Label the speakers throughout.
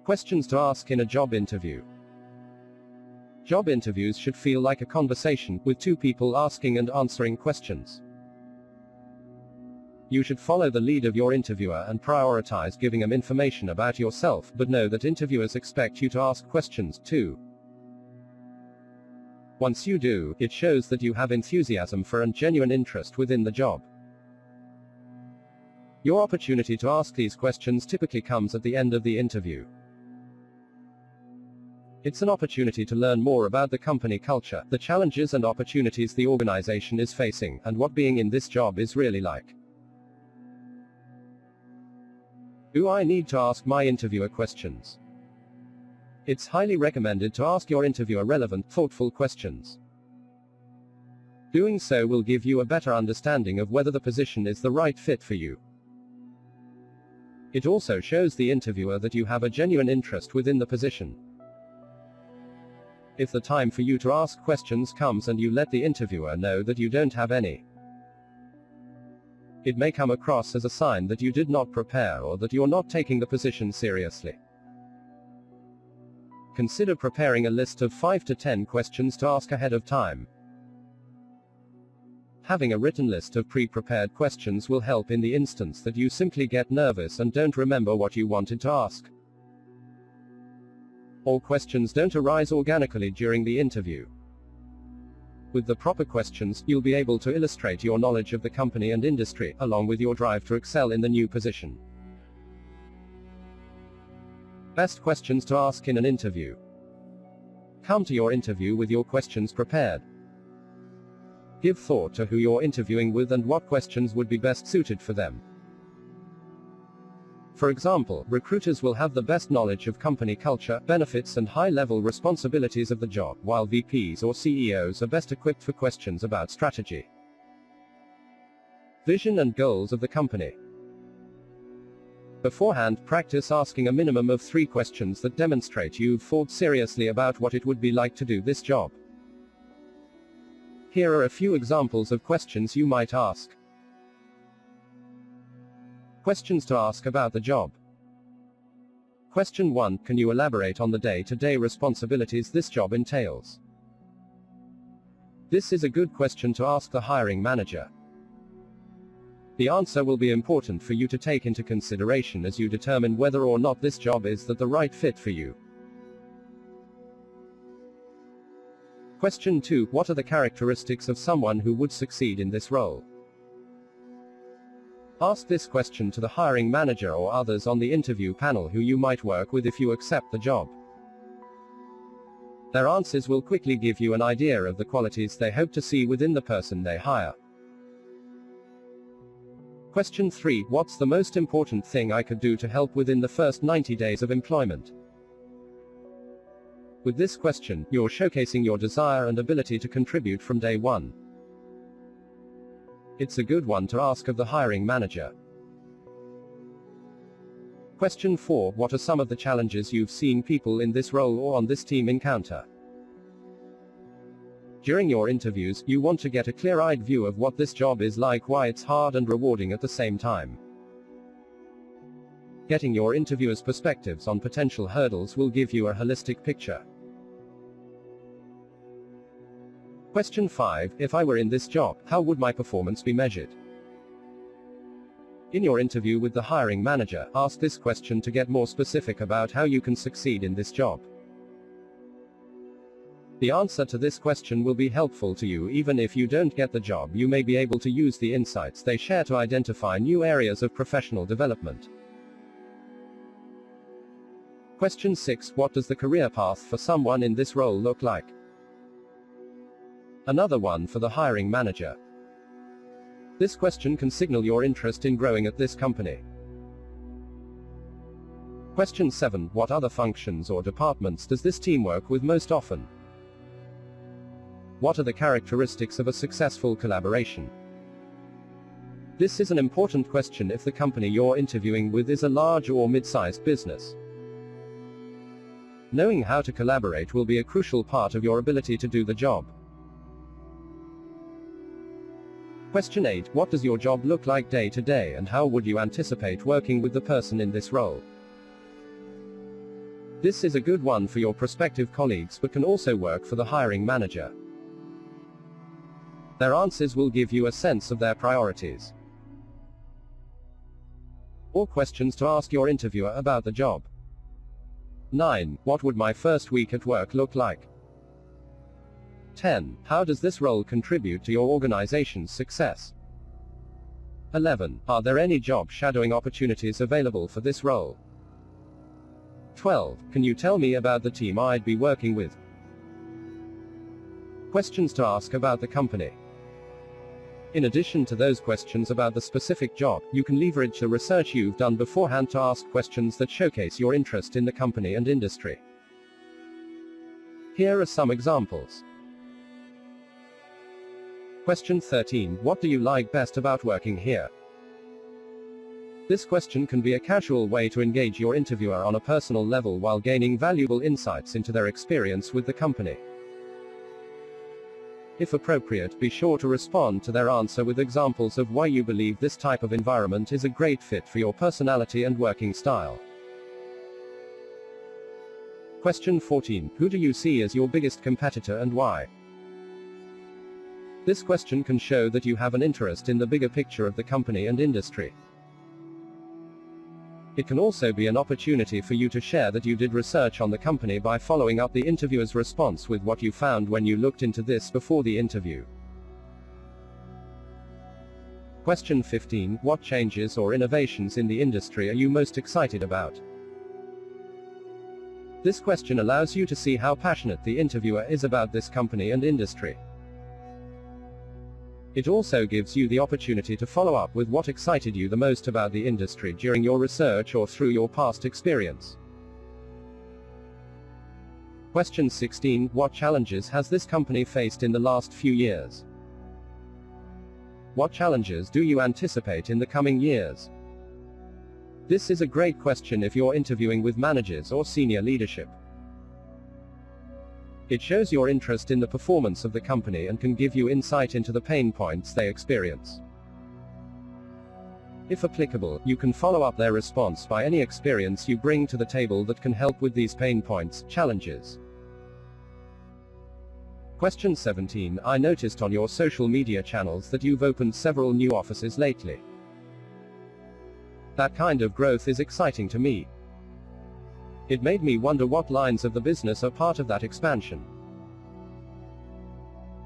Speaker 1: Questions to ask in a job interview. Job interviews should feel like a conversation, with two people asking and answering questions. You should follow the lead of your interviewer and prioritize giving them information about yourself, but know that interviewers expect you to ask questions too. Once you do, it shows that you have enthusiasm for and genuine interest within the job. Your opportunity to ask these questions typically comes at the end of the interview. It's an opportunity to learn more about the company culture, the challenges and opportunities the organization is facing, and what being in this job is really like. Do I need to ask my interviewer questions? It's highly recommended to ask your interviewer relevant, thoughtful questions. Doing so will give you a better understanding of whether the position is the right fit for you. It also shows the interviewer that you have a genuine interest within the position. If the time for you to ask questions comes and you let the interviewer know that you don't have any, it may come across as a sign that you did not prepare or that you're not taking the position seriously. Consider preparing a list of 5 to 10 questions to ask ahead of time. Having a written list of pre-prepared questions will help in the instance that you simply get nervous and don't remember what you wanted to ask. All questions don't arise organically during the interview. With the proper questions, you'll be able to illustrate your knowledge of the company and industry, along with your drive to excel in the new position. Best questions to ask in an interview. Come to your interview with your questions prepared. Give thought to who you're interviewing with and what questions would be best suited for them. For example, recruiters will have the best knowledge of company culture, benefits and high-level responsibilities of the job, while VPs or CEOs are best equipped for questions about strategy, vision and goals of the company. Beforehand, practice asking a minimum of 3 questions that demonstrate you've thought seriously about what it would be like to do this job. Here are a few examples of questions you might ask. Questions to ask about the job. Question 1. Can you elaborate on the day-to-day responsibilities this job entails? This is a good question to ask the hiring manager. The answer will be important for you to take into consideration as you determine whether or not this job is the right fit for you. Question 2. What are the characteristics of someone who would succeed in this role? Ask this question to the hiring manager or others on the interview panel who you might work with if you accept the job. Their answers will quickly give you an idea of the qualities they hope to see within the person they hire. Question 3. What's the most important thing I could do to help within the first 90 days of employment? With this question, you're showcasing your desire and ability to contribute from day one. It's a good one to ask of the hiring manager. Question 4. What are some of the challenges you've seen people in this role or on this team encounter? During your interviews, you want to get a clear-eyed view of what this job is like, why it's hard and rewarding at the same time. Getting your interviewer's perspectives on potential hurdles will give you a holistic picture. Question 5. If I were in this job, how would my performance be measured? In your interview with the hiring manager, ask this question to get more specific about how you can succeed in this job. The answer to this question will be helpful to you. Even if you don't get the job, you may be able to use the insights they share to identify new areas of professional development. Question 6. What does the career path for someone in this role look like? Another one for the hiring manager. This question can signal your interest in growing at this company. Question 7. What other functions or departments does this team work with most often? What are the characteristics of a successful collaboration? This is an important question if the company you're interviewing with is a large or mid-sized business. Knowing how to collaborate will be a crucial part of your ability to do the job. Question 8. What does your job look like day to day, and how would you anticipate working with the person in this role? This is a good one for your prospective colleagues but can also work for the hiring manager. Their answers will give you a sense of their priorities. Or questions to ask your interviewer about the job. 9. What would my first week at work look like? 10. How does this role contribute to your organization's success? 11. Are there any job shadowing opportunities available for this role? 12. Can you tell me about the team I'd be working with? Questions to ask about the company. In addition to those questions about the specific job, you can leverage the research you've done beforehand to ask questions that showcase your interest in the company and industry. Here are some examples. Question 13. What do you like best about working here? This question can be a casual way to engage your interviewer on a personal level while gaining valuable insights into their experience with the company. If appropriate, be sure to respond to their answer with examples of why you believe this type of environment is a great fit for your personality and working style. Question 14. Who do you see as your biggest competitor and why? This question can show that you have an interest in the bigger picture of the company and industry. It can also be an opportunity for you to share that you did research on the company by following up the interviewer's response with what you found when you looked into this before the interview. Question 15. What changes or innovations in the industry are you most excited about? This question allows you to see how passionate the interviewer is about this company and industry. It also gives you the opportunity to follow up with what excited you the most about the industry during your research or through your past experience. Question 16. What challenges has this company faced in the last few years? What challenges do you anticipate in the coming years? This is a great question if you're interviewing with managers or senior leadership. It shows your interest in the performance of the company and can give you insight into the pain points they experience. If applicable, you can follow up their response by any experience you bring to the table that can help with these pain points, challenges. Question 17. I noticed on your social media channels that you've opened several new offices lately. That kind of growth is exciting to me. It made me wonder what lines of the business are part of that expansion.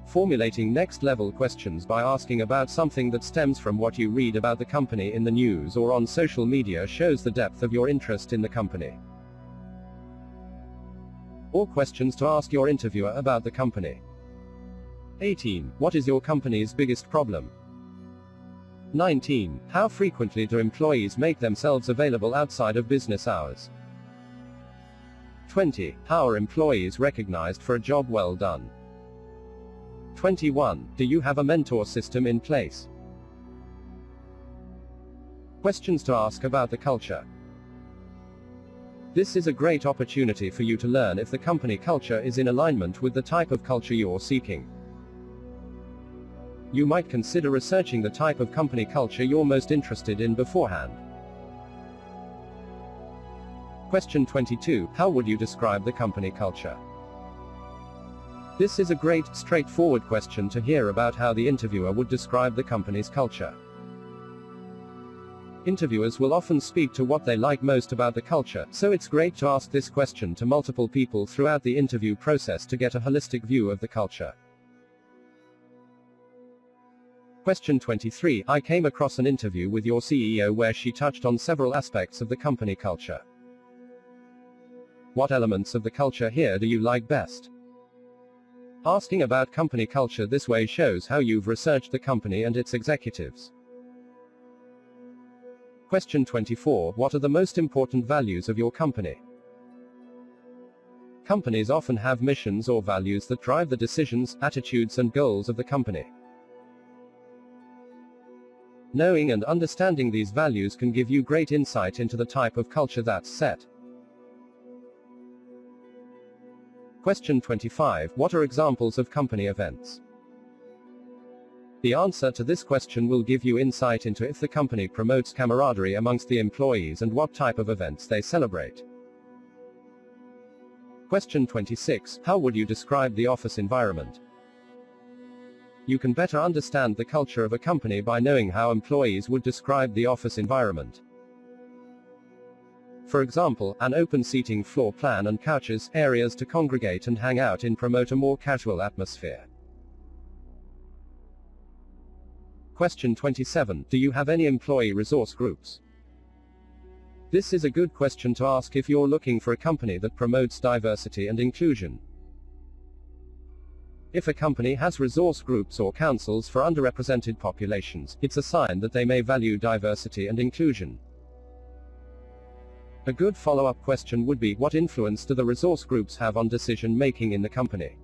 Speaker 1: Formulating next-level questions by asking about something that stems from what you read about the company in the news or on social media shows the depth of your interest in the company. Or questions to ask your interviewer about the company. 18. What is your company's biggest problem? 19. How frequently do employees make themselves available outside of business hours? 20. How are employees recognized for a job well done? 21. Do you have a mentor system in place? Questions to ask about the culture. This is a great opportunity for you to learn if the company culture is in alignment with the type of culture you're seeking. You might consider researching the type of company culture you're most interested in beforehand. Question 22. How would you describe the company culture? This is a great, straightforward question to hear about how the interviewer would describe the company's culture. Interviewers will often speak to what they like most about the culture, so it's great to ask this question to multiple people throughout the interview process to get a holistic view of the culture. Question 23. I came across an interview with your CEO where she touched on several aspects of the company culture. What elements of the culture here do you like best? Asking about company culture this way shows how you've researched the company and its executives. Question 24. What are the most important values of your company? Companies often have missions or values that drive the decisions, attitudes, and goals of the company. Knowing and understanding these values can give you great insight into the type of culture that's set. Question 25. What are examples of company events? The answer to this question will give you insight into if the company promotes camaraderie amongst the employees and what type of events they celebrate. Question 26. How would you describe the office environment? You can better understand the culture of a company by knowing how employees would describe the office environment. For example, an open seating floor plan and couches, areas to congregate and hang out in promote a more casual atmosphere. Question 27. Do you have any employee resource groups? This is a good question to ask if you're looking for a company that promotes diversity and inclusion. If a company has resource groups or councils for underrepresented populations, it's a sign that they may value diversity and inclusion. A good follow-up question would be, what influence do the resource groups have on decision-making in the company?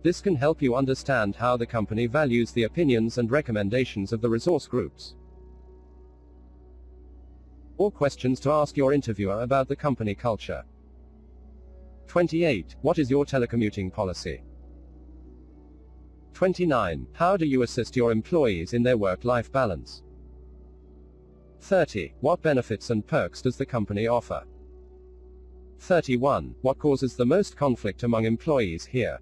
Speaker 1: This can help you understand how the company values the opinions and recommendations of the resource groups. Or questions to ask your interviewer about the company culture. 28. What is your telecommuting policy? 29. How do you assist your employees in their work-life balance? 30. What benefits and perks does the company offer? 31. What causes the most conflict among employees here?